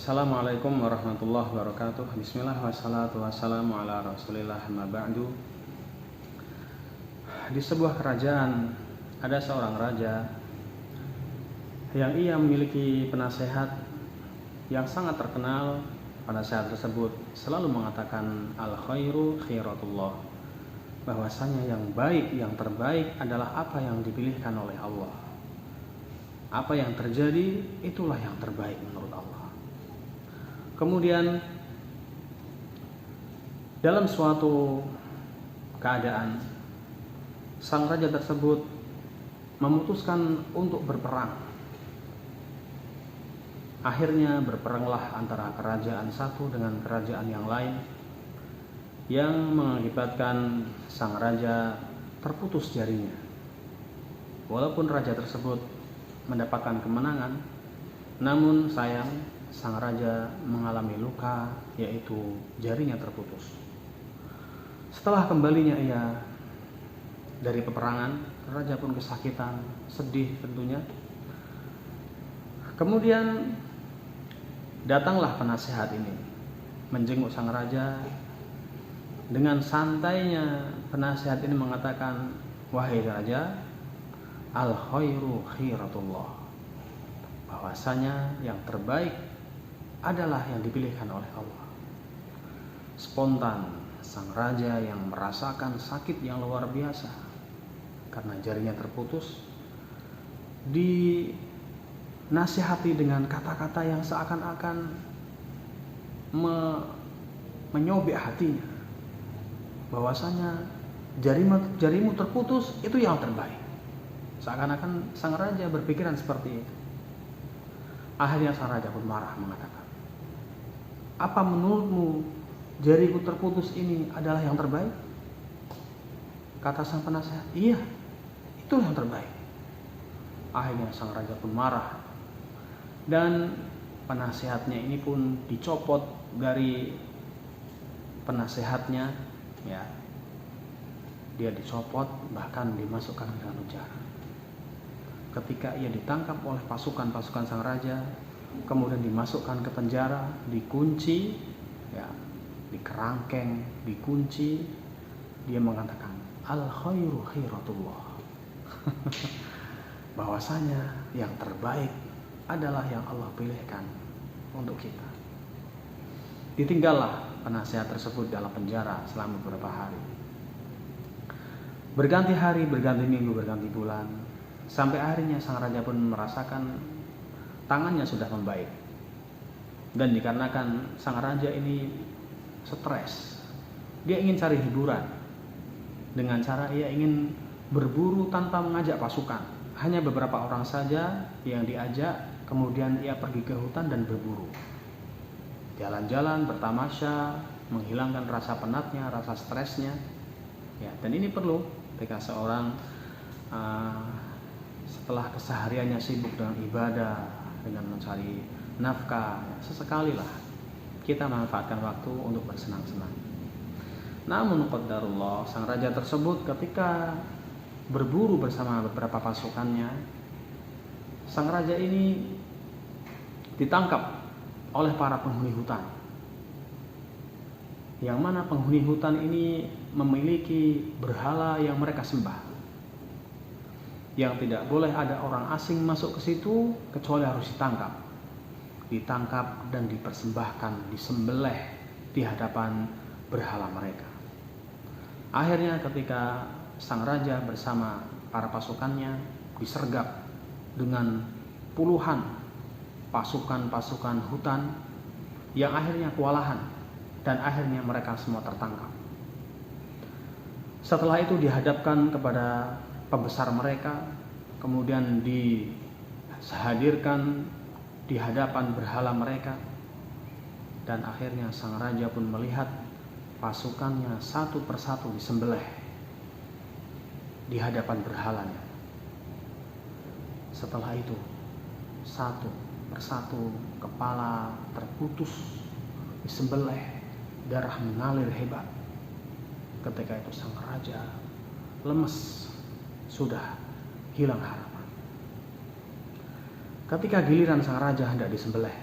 Assalamualaikum warahmatullahi wabarakatuh. Bismillah wassalatu wassalamu ala rasulillah amma ba'du. Di sebuah kerajaan ada seorang raja yang ia memiliki penasehat yang sangat terkenal. Penasehat tersebut selalu mengatakan al khairu khairatullah, bahwasanya yang baik, yang terbaik adalah apa yang dipilihkan oleh Allah. Apa yang terjadi itulah yang terbaik menurut Allah. Kemudian dalam suatu keadaan sang raja tersebut memutuskan untuk berperang. Akhirnya berperanglah antara kerajaan satu dengan kerajaan yang lain, yang mengakibatkan sang raja terputus jarinya. Walaupun raja tersebut mendapatkan kemenangan, namun sayang sang raja mengalami luka, yaitu jarinya terputus. Setelah kembalinya ia dari peperangan, raja pun kesakitan, sedih tentunya. Kemudian datanglah penasehat ini menjenguk sang raja. Dengan santainya penasehat ini mengatakan, wahai raja, al khairu khairatullah, bahwasanya yang terbaik adalah yang dipilihkan oleh Allah. Spontan sang raja yang merasakan sakit yang luar biasa karena jarinya terputus dinasihati dengan kata-kata yang seakan-akan menyobek hatinya, bahwasanya jarimu terputus itu yang terbaik. Seakan-akan sang raja berpikiran seperti itu. Akhirnya sang raja pun marah mengatakan, apa menurutmu jariku terputus ini adalah yang terbaik? Kata sang penasehat, iya, itu yang terbaik. Akhirnya sang raja pun marah, dan penasehatnya ini pun dicopot dari penasehatnya, ya. Dia dicopot, bahkan dimasukkan ke dalam penjara. Ketika ia ditangkap oleh pasukan-pasukan sang raja, kemudian dimasukkan ke penjara, dikunci, ya, dikerangkeng, dikunci, dia mengatakan al khairu khairatullah, bahwasanya yang terbaik adalah yang Allah pilihkan untuk kita. Ditinggallah penasehat tersebut dalam penjara selama beberapa hari. Berganti hari, berganti minggu, berganti bulan, sampai akhirnya sang raja pun merasakan tangannya sudah membaik. Dan dikarenakan sang raja ini stres, dia ingin cari hiburan dengan cara ia ingin berburu tanpa mengajak pasukan. Hanya beberapa orang saja yang diajak, kemudian ia pergi ke hutan dan berburu. Jalan-jalan, bertamasya, menghilangkan rasa penatnya, rasa stresnya. Ya, dan ini perlu ketika seorang setelah kesehariannya sibuk dengan ibadah, dengan mencari nafkah, sesekali lah kita manfaatkan waktu untuk bersenang-senang. Namun qadarullah, sang raja tersebut ketika berburu bersama beberapa pasukannya, sang raja ini ditangkap oleh para penghuni hutan, yang mana penghuni hutan ini memiliki berhala yang mereka sembah, yang tidak boleh ada orang asing masuk ke situ kecuali harus ditangkap dan dipersembahkan, disembelih di hadapan berhala mereka. Akhirnya ketika sang raja bersama para pasukannya disergap dengan puluhan pasukan-pasukan hutan yang akhirnya kewalahan, dan akhirnya mereka semua tertangkap. Setelah itu dihadapkan kepada pembesar mereka, kemudian dihadirkan di hadapan berhala mereka, dan akhirnya sang raja pun melihat pasukannya satu persatu disembelih di hadapan berhalanya. Setelah itu satu persatu kepala terputus, disembelih, darah mengalir hebat. Ketika itu sang raja lemes, sudah hilang harapan. Ketika giliran sang raja hendak disembelih,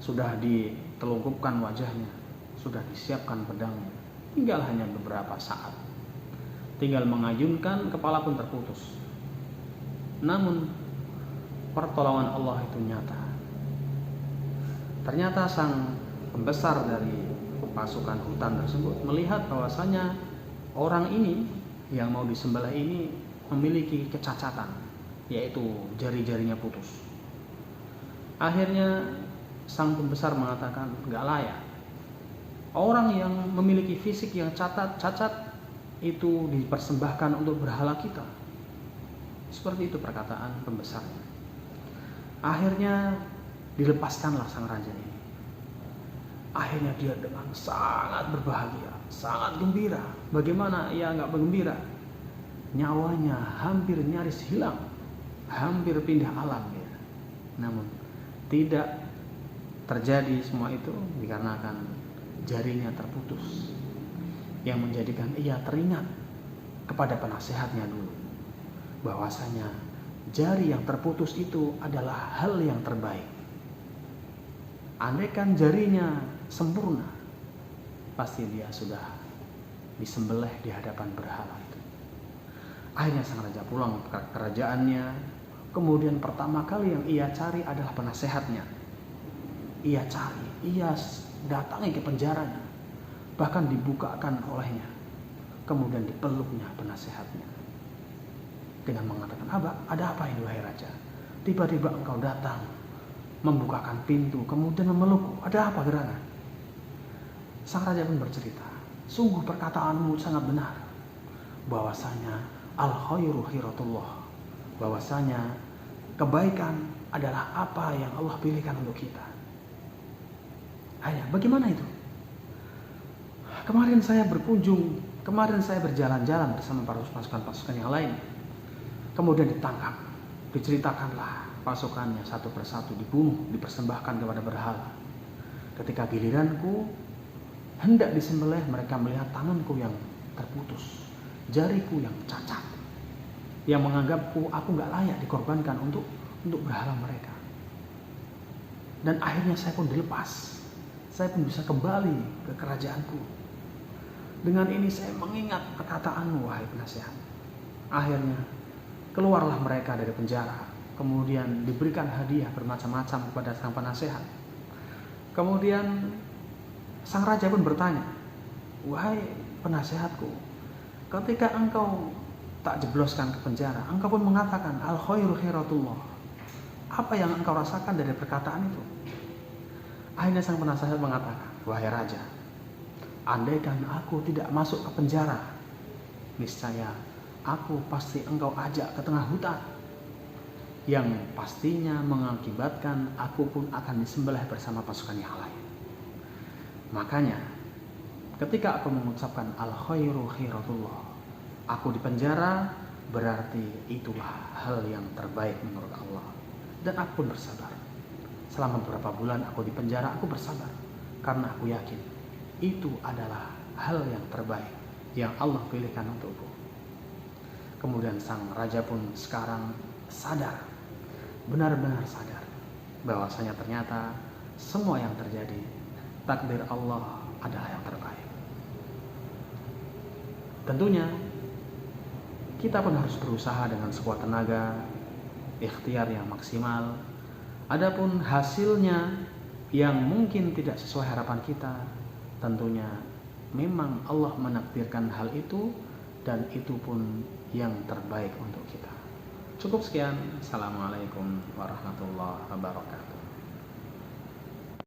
sudah ditelungkupkan wajahnya, sudah disiapkan pedangnya. Tinggal hanya beberapa saat, tinggal mengayunkan kepala pun terputus. Namun pertolongan Allah itu nyata. Ternyata sang pembesar dari pasukan hutan tersebut melihat bahwasanya orang ini yang mau disembelih ini memiliki kecacatan, yaitu jari-jarinya putus. Akhirnya sang pembesar mengatakan, gak layak orang yang memiliki fisik yang cacat itu dipersembahkan untuk berhala kita. Seperti itu perkataan pembesarnya. Akhirnya dilepaskanlah sang raja ini. Akhirnya dia dengan sangat berbahagia, sangat gembira. Bagaimana ia gak bergembira? Nyawanya hampir nyaris hilang, hampir pindah alam ya. Namun tidak terjadi semua itu dikarenakan jarinya terputus, yang menjadikan ia teringat kepada penasehatnya dulu, bahwasanya jari yang terputus itu adalah hal yang terbaik. Andaikan jarinya sempurna, pasti dia sudah disembelih di hadapan berhala itu. Akhirnya sang raja pulang ke kerajaannya. Kemudian pertama kali yang ia cari adalah penasehatnya. Ia cari, ia datangi ke penjaranya, bahkan dibukakan olehnya. Kemudian dipeluknya penasehatnya dengan mengatakan, ada apa ini wahai raja? Tiba-tiba engkau datang, membukakan pintu, kemudian memelukku. Ada apa gerangan? Sang raja pun bercerita, sungguh perkataanmu sangat benar, bahwasanya al-khairu khiratullah, bahwasanya kebaikan adalah apa yang Allah pilihkan untuk kita. Ayah, bagaimana itu? Kemarin saya berjalan-jalan bersama pasukan-pasukan yang lain. Kemudian ditangkap, diceritakanlah pasukannya satu persatu dibunuh, dipersembahkan kepada berhala. Ketika giliranku hendak disembelih, mereka melihat tanganku yang terputus, jariku yang cacat, yang menganggapku aku gak layak dikorbankan untuk berhala mereka. Dan akhirnya saya pun dilepas. Saya pun bisa kembali ke kerajaanku. Dengan ini saya mengingat perkataanmu wahai penasehat. Akhirnya keluarlah mereka dari penjara. Kemudian diberikan hadiah bermacam-macam kepada sang penasehat. Kemudian sang raja pun bertanya, wahai penasehatku, ketika engkau tak jebloskan ke penjara, engkau pun mengatakan al-khairu khiratullah. Apa yang engkau rasakan dari perkataan itu? Akhirnya sang penasehat mengatakan, wahai raja, andaikan aku tidak masuk ke penjara, niscaya aku pasti engkau ajak ke tengah hutan, yang pastinya mengakibatkan aku pun akan disembelih bersama pasukan yang lain. Makanya ketika aku mengucapkan al-khairu khiratullah, aku di penjara, berarti itulah hal yang terbaik menurut Allah. Dan aku pun bersabar. Selama beberapa bulan aku di penjara, aku bersabar karena aku yakin itu adalah hal yang terbaik yang Allah pilihkan untukku. Kemudian sang raja pun sekarang sadar, benar-benar sadar bahwasanya ternyata semua yang terjadi takdir Allah adalah yang terbaik. Tentunya kita pun harus berusaha dengan sekuat tenaga, ikhtiar yang maksimal. Adapun hasilnya yang mungkin tidak sesuai harapan kita, tentunya memang Allah menakdirkan hal itu, dan itu pun yang terbaik untuk kita. Cukup sekian. Assalamualaikum warahmatullahi wabarakatuh.